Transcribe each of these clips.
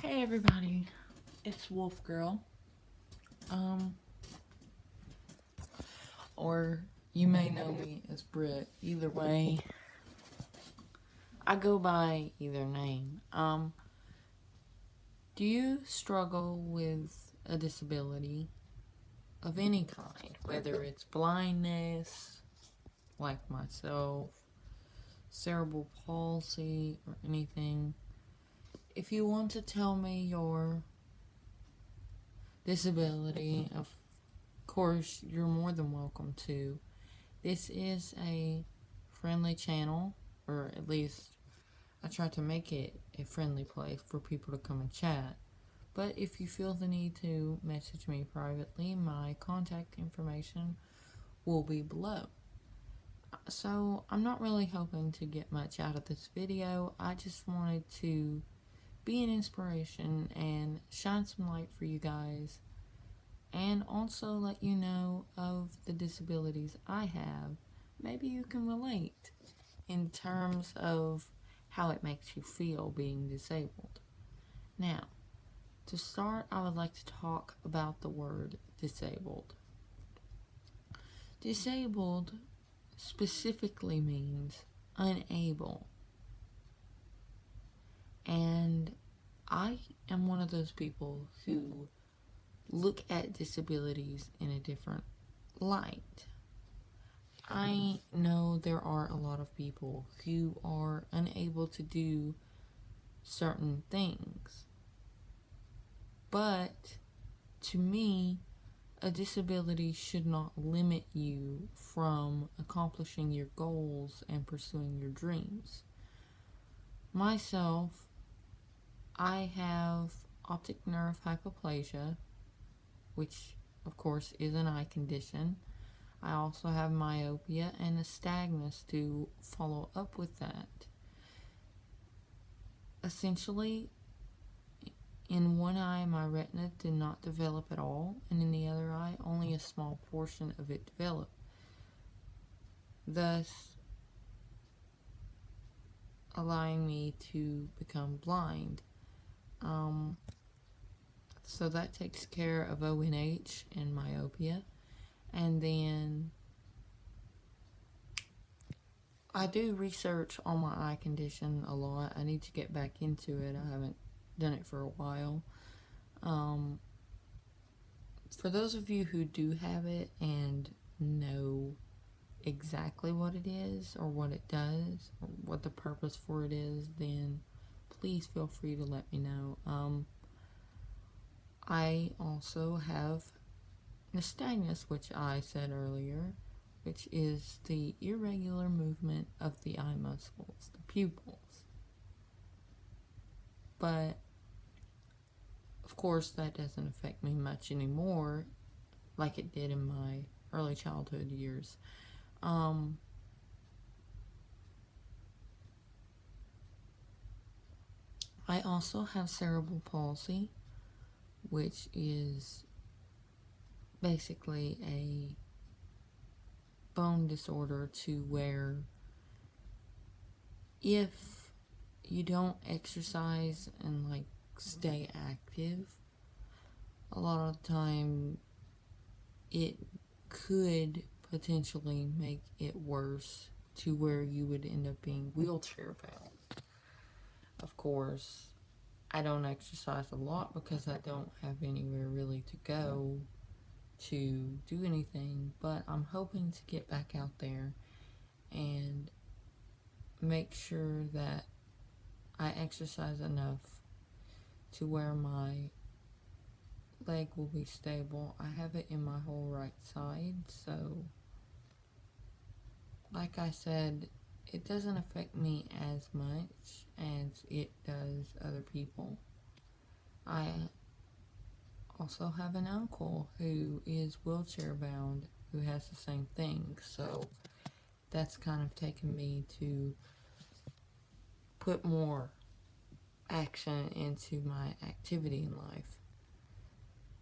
Hey everybody, it's Wolf Girl. Um, or you may know me as Britt. Either way, I go by either name. Do you struggle with a disability of any kind, whether it's blindness, like myself, cerebral palsy, or anything? If you want to tell me your disability, of course, you're more than welcome to. This is a friendly channel, or at least I try to make it a friendly place for people to come and chat. But if you feel the need to message me privately, my contact information will be below. So I'm not really hoping to get much out of this video. I just wanted to be an inspiration and shine some light for you guys, and also let you know of the disabilities I have. Maybe you can relate in terms of how it makes you feel being disabled. Now, to start, I would like to talk about the word disabled. Disabled specifically means unable. And I am one of those people who look at disabilities in a different light. I know there are a lot of people who are unable to do certain things, but to me, a disability should not limit you from accomplishing your goals and pursuing your dreams. Myself, I have optic nerve hypoplasia, which of course is an eye condition. I also have myopia and nystagmus to follow up with that. Essentially, in one eye, my retina did not develop at all, and in the other eye, only a small portion of it developed. Thus, allowing me to become blind. So that takes care of ONH and myopia. And then I do research on my eye condition a lot. I need to get back into it. I haven't done it for a while. For those of you who do have it and know exactly what it is or what it does or what the purpose for it is, then please feel free to let me know. I also have nystagmus, which I said earlier, which is the irregular movement of the eye muscles, the pupils. But of course, that doesn't affect me much anymore like it did in my early childhood years. I also have cerebral palsy, which is basically a bone disorder to where if you don't exercise and stay active, a lot of the time it could potentially make it worse to where you would end up being wheelchair bound. Of course, I don't exercise a lot because I don't have anywhere really to go to do anything, but I'm hoping to get back out there and make sure that I exercise enough to where my leg will be stable. I have it in my whole right side, so like I said, it doesn't affect me as much as it does other people. I also have an uncle who is wheelchair bound who has the same thing, so that's kind of taken me to put more action into my activity in life.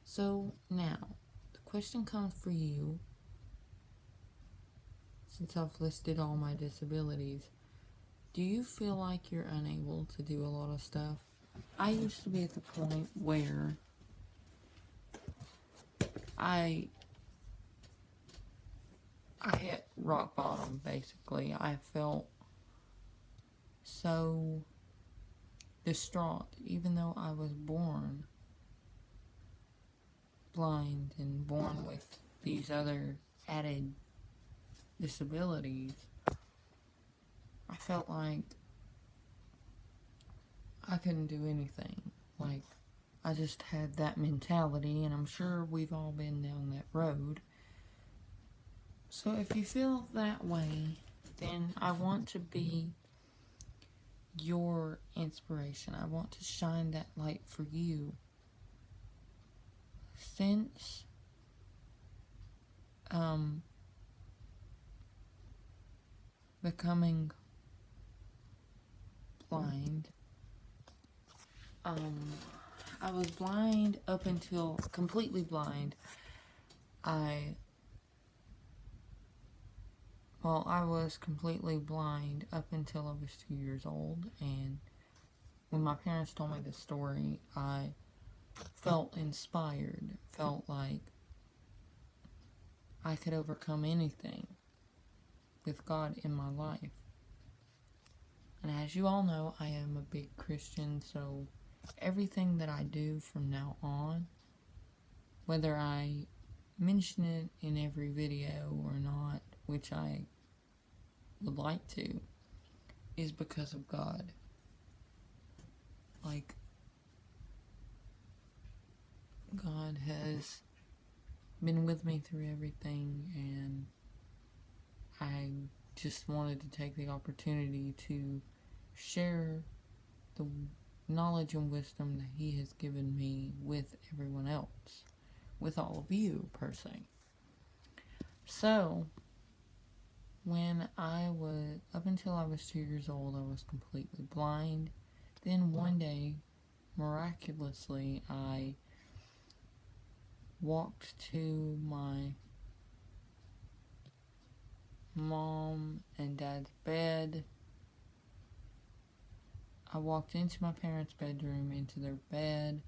So now, the question comes for you, since I've listed all my disabilities. Do you feel like you're unable to do a lot of stuff? I used to be at the point where I I hit rock bottom, basically. I felt so distraught, even though I was born blind and born with these other added disabilities. I felt like I couldn't do anything. Like, I just had that mentality, and I'm sure we've all been down that road. So if you feel that way, then I want to be your inspiration. I want to shine that light for you. Since becoming blind, I was blind up until completely blind. I was completely blind up until I was 2 years old, and when my parents told me this story, I felt inspired, felt like I could overcome anything with God in my life. And as you all know, I am a big Christian, so everything that I do from now on, whether I mention it in every video or not, which I would like to, is because of God. Like, God has been with me through everything, and I just wanted to take the opportunity to share the knowledge and wisdom that He has given me with everyone else, with all of you, per se. So, up until I was 2 years old, I was completely blind. Then one day, miraculously, I walked to my mom and dad's bed. I walked into my parents' bedroom, into their bed,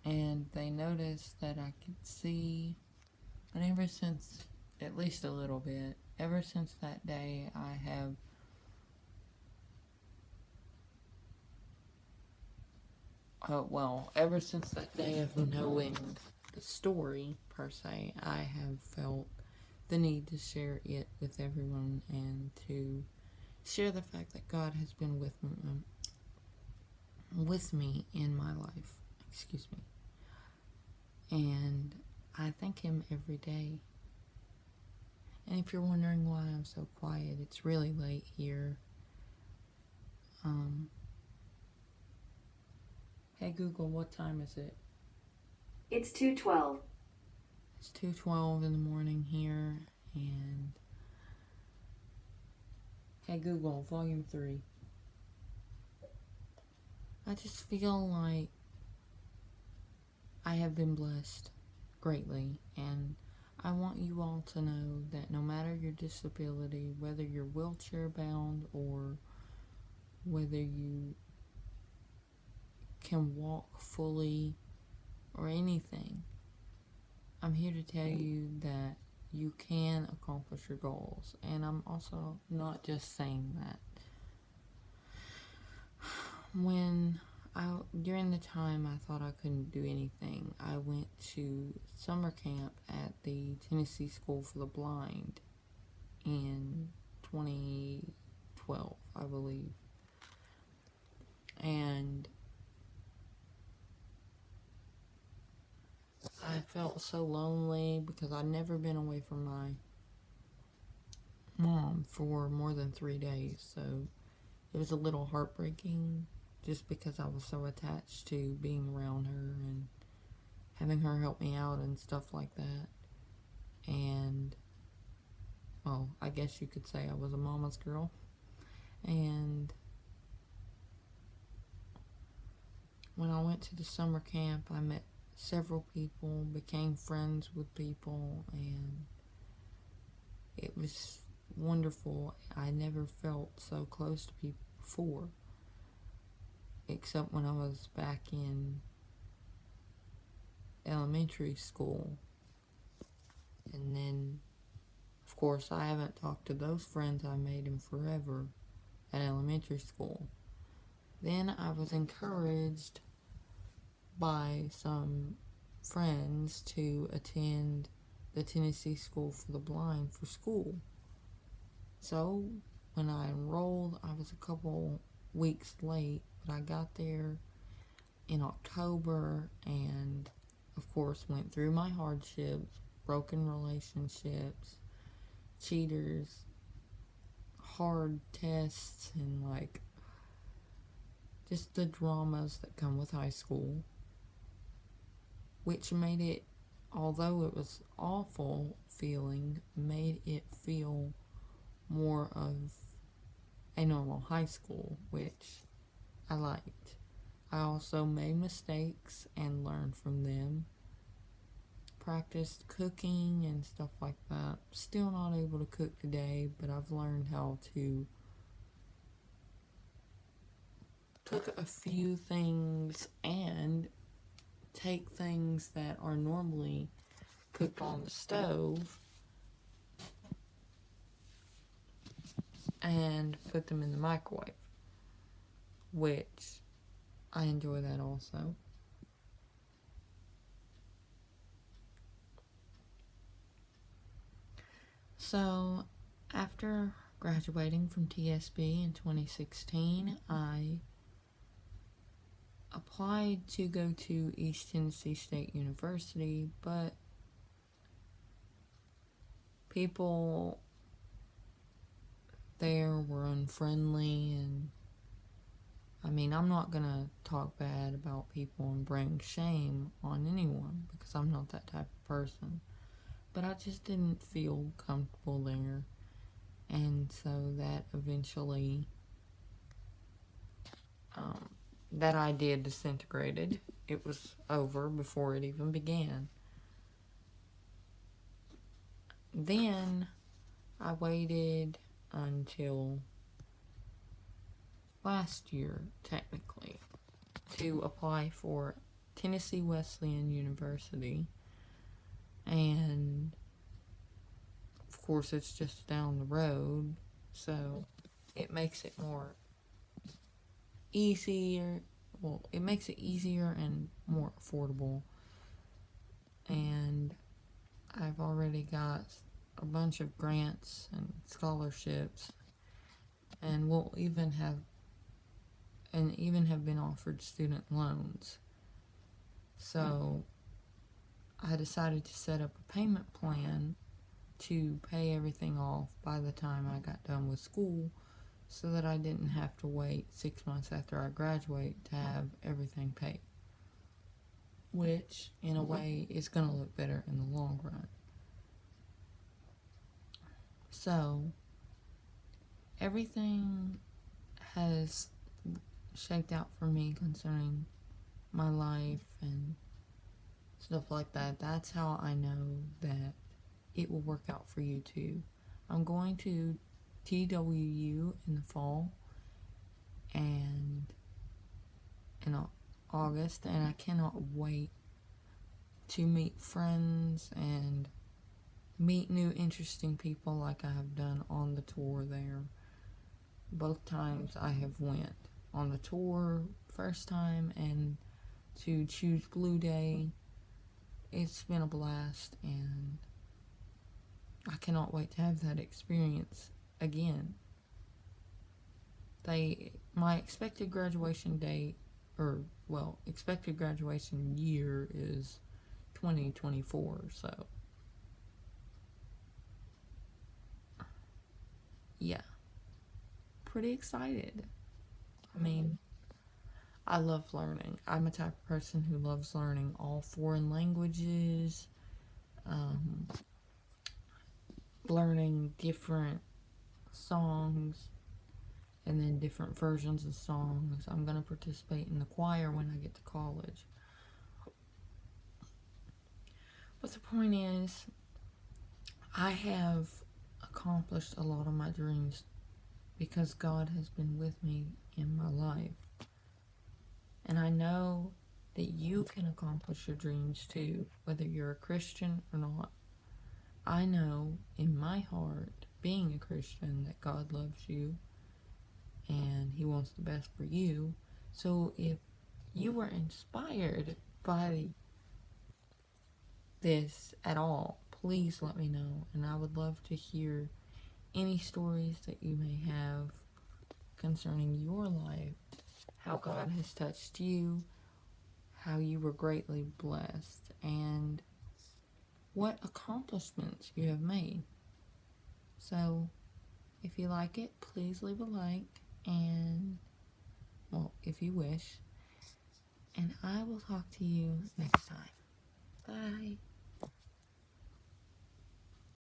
and they noticed that I could see. And ever since, at least a little bit, ever since that day, ever since that day of knowing the story, per se, I have felt the need to share it with everyone and to share the fact that God has been with me in my life. Excuse me. And I thank Him every day. And if you're wondering why I'm so quiet, it's really late here. Hey Google, what time is it? It's 2:12. It's 2:12 in the morning here, and hey Google, volume 3. I just feel like I have been blessed greatly, and I want you all to know that no matter your disability, whether you're wheelchair bound or whether you can walk fully or anything, I'm here to tell you that you can accomplish your goals. And I'm also not just saying that. During the time I thought I couldn't do anything, I went to summer camp at the Tennessee School for the Blind in 2012, I believe. And I felt so lonely because I'd never been away from my mom for more than 3 days. So it was a little heartbreaking just because I was so attached to being around her and having her help me out and stuff like that. And, well, I guess you could say I was a mama's girl. And when I went to the summer camp, I met several people, became friends with people, and it was wonderful. I never felt so close to people before. except when I was back in elementary school. And then, of course, I haven't talked to those friends I made in forever at elementary school. Then I was encouraged by some friends to attend the Tennessee School for the Blind for school. So when I enrolled, I was a couple weeks late, but I got there in October and, of course, went through my hardships, broken relationships, cheaters, hard tests, and just the dramas that come with high school, which made it, although it was awful feeling, made it feel more of a normal high school, which I liked. I also made mistakes and learned from them. Practiced cooking and stuff like that. Still not able to cook today, but I've learned how to cook a few things and take things that are normally cooked on the stove and put them in the microwave, which I enjoy that also. So, after graduating from TSB in 2016, I applied to go to East Tennessee State University, but people there were unfriendly, and I mean, I'm not gonna talk bad about people and bring shame on anyone because I'm not that type of person, but I just didn't feel comfortable there, and so that eventually that idea disintegrated. It was over before it even began. Then I waited until last year, technically, to apply for Tennessee Wesleyan University. And of course, it's just down the road, so it makes it more easier. Well, it makes it easier and more affordable. And I've already got a bunch of grants and scholarships, and will even have been offered student loans. So I decided to set up a payment plan to pay everything off by the time I got done with school, so that I didn't have to wait 6 months after I graduate to have everything paid, which in a way is going to look better in the long run. So everything has shaped out for me concerning my life and stuff like that. That's how I know that it will work out for you too. I'm going to TWU in the fall and in August, and I cannot wait to meet friends and meet new interesting people like I have done on the tour there. Both times I have went on the tour, first time, and to choose Blue Day. It's been a blast, and I cannot wait to have that experience again. My expected graduation date, expected graduation year is 2024, so yeah, pretty excited. I mean, I love learning. I'm a type of person who loves learning all foreign languages, learning different songs, and then different versions of songs. I'm going to participate in the choir when I get to college. But the point is, I have accomplished a lot of my dreams because God has been with me in my life. And I know that you can accomplish your dreams too, whether you're a Christian or not. I know in my heart, being a Christian, that God loves you and He wants the best for you. So if you were inspired by this at all, please let me know. And I would love to hear any stories that you may have concerning your life, how God has touched you, how you were greatly blessed, and what accomplishments you have made. So, if you like it, please leave a like, and, well, if you wish, and I will talk to you next time. Bye.